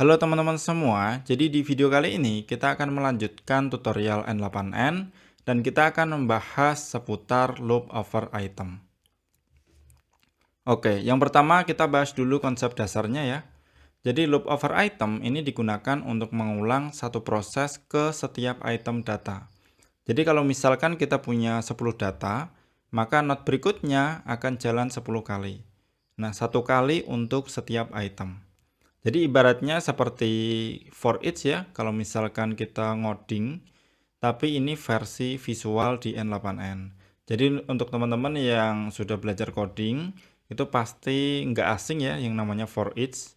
Halo teman-teman semua, jadi di video kali ini kita akan melanjutkan tutorial N8N dan kita akan membahas seputar loop over item. Oke, yang pertama kita bahas dulu konsep dasarnya ya. Jadi loop over item ini digunakan untuk mengulang satu proses ke setiap item data. Jadi kalau misalkan kita punya 10 data, maka not berikutnya akan jalan 10 kali. Nah, satu kali untuk setiap item. Jadi ibaratnya seperti for each ya, kalau misalkan kita ngoding, tapi ini versi visual di N8N. Jadi untuk teman-teman yang sudah belajar coding, itu pasti nggak asing ya yang namanya for each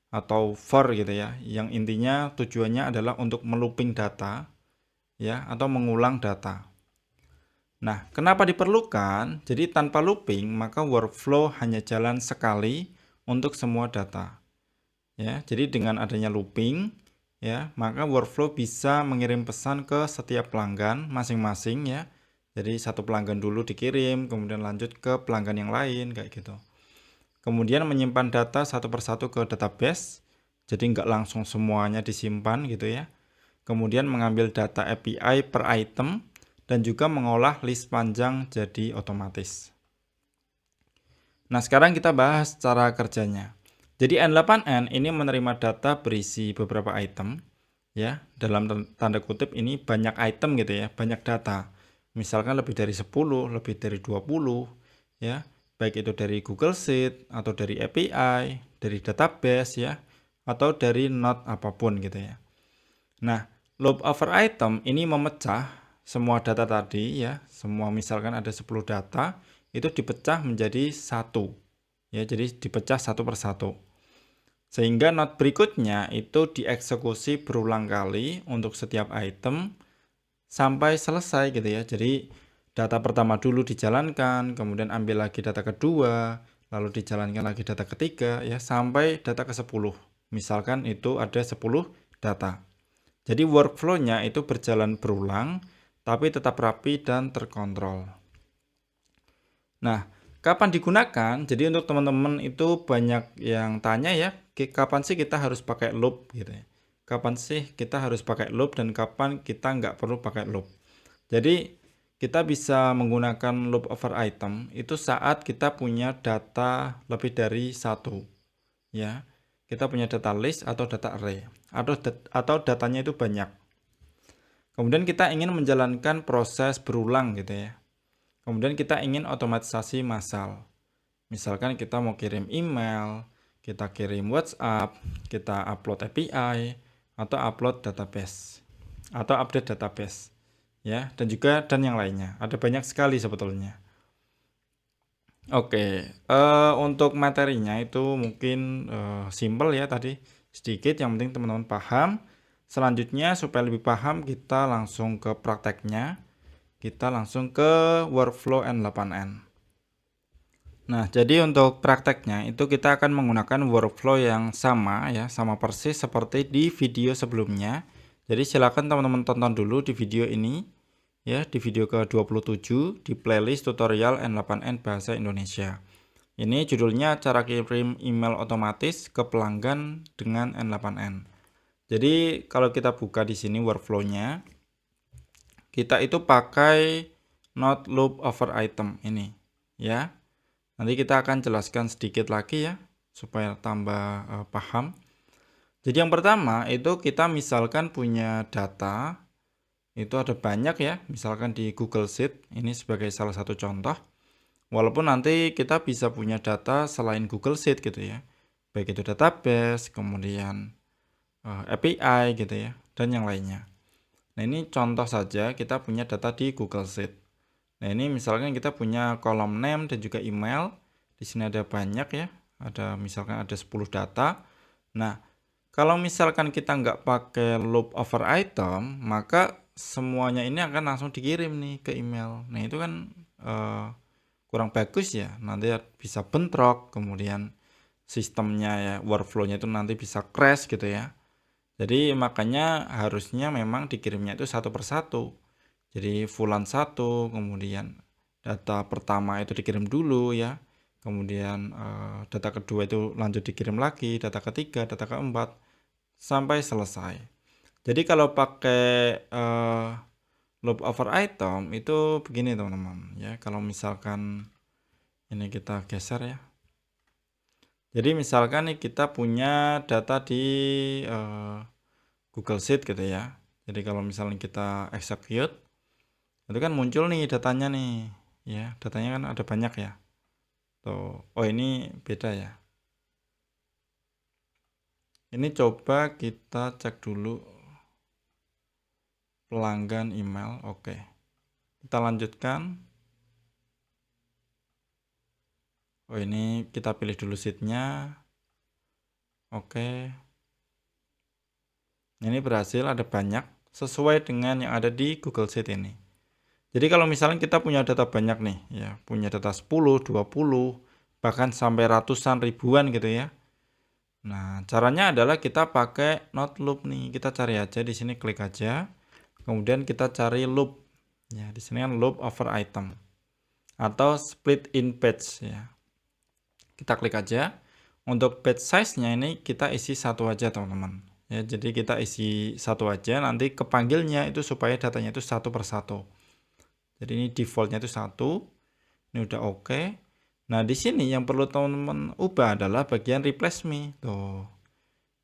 atau for gitu ya, yang intinya tujuannya adalah untuk melooping data ya, atau mengulang data. Nah, kenapa diperlukan? Jadi tanpa looping, maka workflow hanya jalan sekali untuk semua data. Ya, jadi dengan adanya looping, ya, maka workflow bisa mengirim pesan ke setiap pelanggan masing-masing ya. Jadi satu pelanggan dulu dikirim, kemudian lanjut ke pelanggan yang lain kayak gitu. Kemudian menyimpan data satu persatu ke database, jadi nggak langsung semuanya disimpan gitu ya. Kemudian mengambil data API per item dan juga mengolah list panjang jadi otomatis. Nah, sekarang kita bahas cara kerjanya. Jadi N8N ini menerima data berisi beberapa item ya. Dalam tanda kutip ini banyak item gitu ya, banyak data. Misalkan lebih dari 10, lebih dari 20 ya. Baik itu dari Google Sheet atau dari API, dari database ya, atau dari node apapun gitu ya. Nah, loop over item ini memecah semua data tadi ya, semua misalkan ada 10 data, itu dipecah menjadi satu. Ya, jadi dipecah satu persatu. Sehingga node berikutnya itu dieksekusi berulang kali untuk setiap item sampai selesai gitu ya. Jadi data pertama dulu dijalankan, kemudian ambil lagi data kedua, lalu dijalankan lagi data ketiga ya sampai data ke-10. Misalkan itu ada 10 data. Jadi workflow-nya itu berjalan berulang, tapi tetap rapi dan terkontrol. Nah, kapan digunakan? Jadi untuk teman-teman itu banyak yang tanya ya, kapan sih kita harus pakai loop gitu ya. Kapan sih kita harus pakai loop dan kapan kita nggak perlu pakai loop. Jadi kita bisa menggunakan loop over item itu saat kita punya data lebih dari satu. Ya, kita punya data list atau data array atau datanya itu banyak. Kemudian kita ingin menjalankan proses berulang gitu ya. Kemudian kita ingin otomatisasi massal. Misalkan kita mau kirim email, kita kirim WhatsApp, kita upload API atau upload database atau update database ya, dan yang lainnya. Ada banyak sekali sebetulnya. Oke, untuk materinya itu mungkin simple ya tadi sedikit, yang penting teman-teman paham. Selanjutnya supaya lebih paham kita langsung ke prakteknya. Kita langsung ke workflow N8N. Nah, jadi untuk prakteknya itu kita akan menggunakan workflow yang sama ya, sama persis seperti di video sebelumnya. Jadi silakan teman-teman tonton dulu di video ini ya, di video ke-27 di playlist tutorial N8N Bahasa Indonesia. Ini judulnya cara kirim email otomatis ke pelanggan dengan N8N. Jadi kalau kita buka di sini workflow-nya, kita itu pakai not loop over item ini ya. Nanti kita akan jelaskan sedikit lagi ya supaya tambah paham. Jadi yang pertama itu kita misalkan punya data itu ada banyak ya, misalkan di Google Sheet ini sebagai salah satu contoh. Walaupun nanti kita bisa punya data selain Google Sheet gitu ya. Baik itu database, kemudian API gitu ya, dan yang lainnya. Nah, ini contoh saja kita punya data di Google Sheet. Nah, ini misalkan kita punya kolom name dan juga email. Di sini ada banyak ya. Ada misalkan ada 10 data. Nah, kalau misalkan kita nggak pakai loop over item, maka semuanya ini akan langsung dikirim nih ke email. Nah, itu kan kurang bagus ya. Nanti bisa bentrok, kemudian sistemnya ya, workflow-nya itu nanti bisa crash gitu ya. Jadi makanya harusnya memang dikirimnya itu satu persatu. Jadi fulan satu, kemudian data pertama itu dikirim dulu ya. Kemudian data kedua itu lanjut dikirim lagi, data ketiga, data keempat, sampai selesai. Jadi kalau pakai loop over item itu begini teman-teman ya. Kalau misalkan ini kita geser ya. Jadi misalkan nih kita punya data di Google Sheet gitu ya. Jadi kalau misalnya kita execute itu kan muncul nih datanya nih ya. Datanya kan ada banyak ya. Tuh. Oh ini beda ya. Ini coba kita cek dulu pelanggan email. Oke. Kita lanjutkan. Oh ini kita pilih dulu sheet-nya. Oke. Ini berhasil ada banyak sesuai dengan yang ada di Google Sheet ini. Jadi kalau misalnya kita punya data banyak nih ya, punya data 10, 20, bahkan sampai ratusan ribuan gitu ya. Nah, caranya adalah kita pakai not loop nih. Kita cari aja di sini, klik aja. Kemudian kita cari loop. Ya, di sini kan loop over item atau split in page ya. Kita klik aja. Untuk page size-nya ini kita isi satu aja teman-teman. Ya, jadi kita isi satu aja, nanti kepanggilnya itu supaya datanya itu satu per satu. Jadi ini defaultnya itu satu. Ini udah oke. Nah, di sini yang perlu teman-teman ubah adalah bagian replace me. Tuh.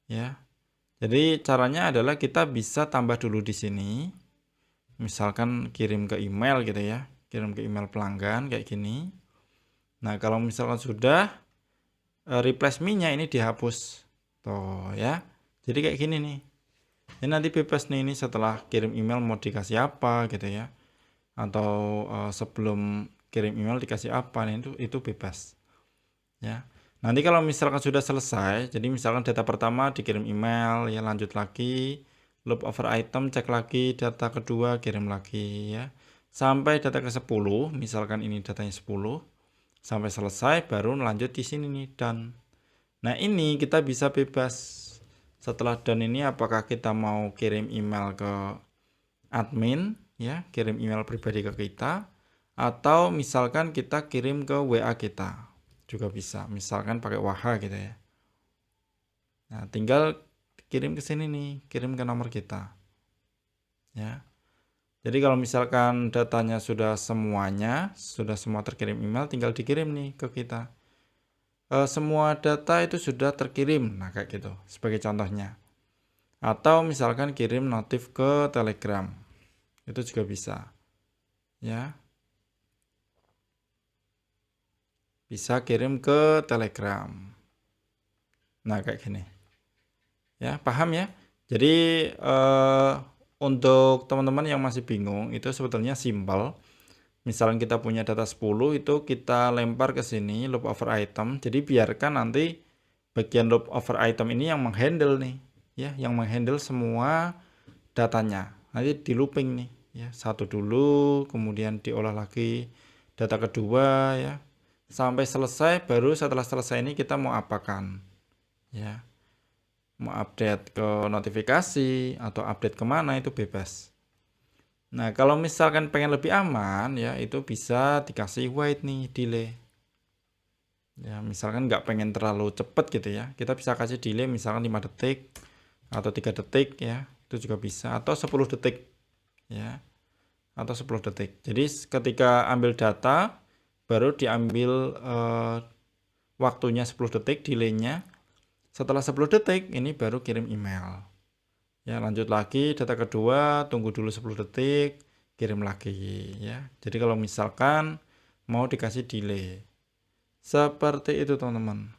Ya. Jadi caranya adalah kita bisa tambah dulu di sini. Misalkan kirim ke email gitu ya. Kirim ke email pelanggan kayak gini. Nah, kalau misalkan sudah replace me-nya ini dihapus. Tuh ya. Jadi kayak gini nih. Ini nanti bebas nih ini setelah kirim email mau dikasih apa gitu ya. Atau sebelum kirim email dikasih apa nih itu bebas. Ya. Nanti kalau misalkan sudah selesai, jadi misalkan data pertama dikirim email, ya lanjut lagi, loop over item, cek lagi, data kedua kirim lagi ya. Sampai data ke-10, misalkan ini datanya 10, sampai selesai baru lanjut di sini nih done. Nah, ini kita bisa bebas. Setelah done ini apakah kita mau kirim email ke admin ya, kirim email pribadi ke kita atau misalkan kita kirim ke WA kita. Juga bisa, misalkan pakai Waha gitu ya. Nah, tinggal kirim ke sini nih, kirim ke nomor kita. Ya. Jadi kalau misalkan datanya sudah semua terkirim email, tinggal dikirim nih ke kita. Semua data itu sudah terkirim, nah kayak gitu, sebagai contohnya. Atau misalkan kirim notif ke Telegram, itu juga bisa. Ya. Bisa kirim ke Telegram. Nah, kayak gini. Ya, paham ya? Jadi untuk teman-teman yang masih bingung itu sebetulnya simpel. Misalnya kita punya data 10 itu kita lempar ke sini loop over item. Jadi biarkan nanti bagian loop over item ini yang menghandle nih, ya, yang menghandle semua datanya. Nanti di looping nih, ya. Satu dulu, kemudian diolah lagi data kedua ya. Sampai selesai, baru setelah selesai ini kita mau apakan. Ya. Mau update ke notifikasi atau update kemana itu bebas. Nah, kalau misalkan pengen lebih aman ya itu bisa dikasih wait nih, delay. Ya, misalkan nggak pengen terlalu cepet gitu ya, kita bisa kasih delay misalkan 5 detik atau 3 detik ya, itu juga bisa, atau 10 detik ya, atau 10 detik. Jadi ketika ambil data baru diambil waktunya 10 detik delaynya. Setelah 10 detik ini baru kirim email. Ya, lanjut lagi data kedua, tunggu dulu 10 detik, kirim lagi ya. Jadi kalau misalkan mau dikasih delay. Seperti itu teman-teman.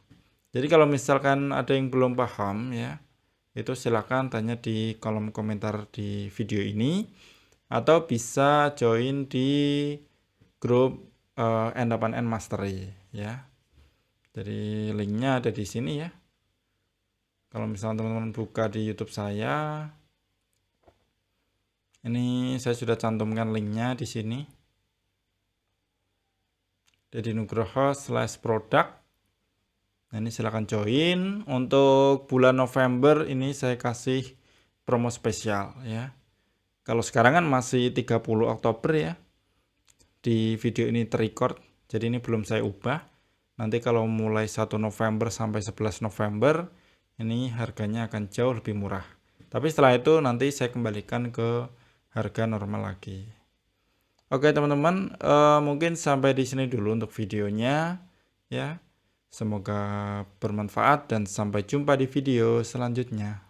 Jadi kalau misalkan ada yang belum paham ya, itu silakan tanya di kolom komentar di video ini atau bisa join di grup N8N Mastery ya. Jadi linknya ada di sini ya. Kalau misalnya teman-teman buka di YouTube saya, ini saya sudah cantumkan linknya di sini. Dedi Nugroho /produk. Nah, ini silahkan join. Untuk bulan November ini saya kasih promo spesial ya. Kalau sekarang kan masih 30 Oktober ya. Di video ini terrecord, jadi ini belum saya ubah. Nanti kalau mulai 1 November sampai 11 November ini harganya akan jauh lebih murah. Tapi setelah itu nanti saya kembalikan ke harga normal lagi. Oke teman-teman, mungkin sampai di sini dulu untuk videonya ya. Semoga bermanfaat dan sampai jumpa di video selanjutnya.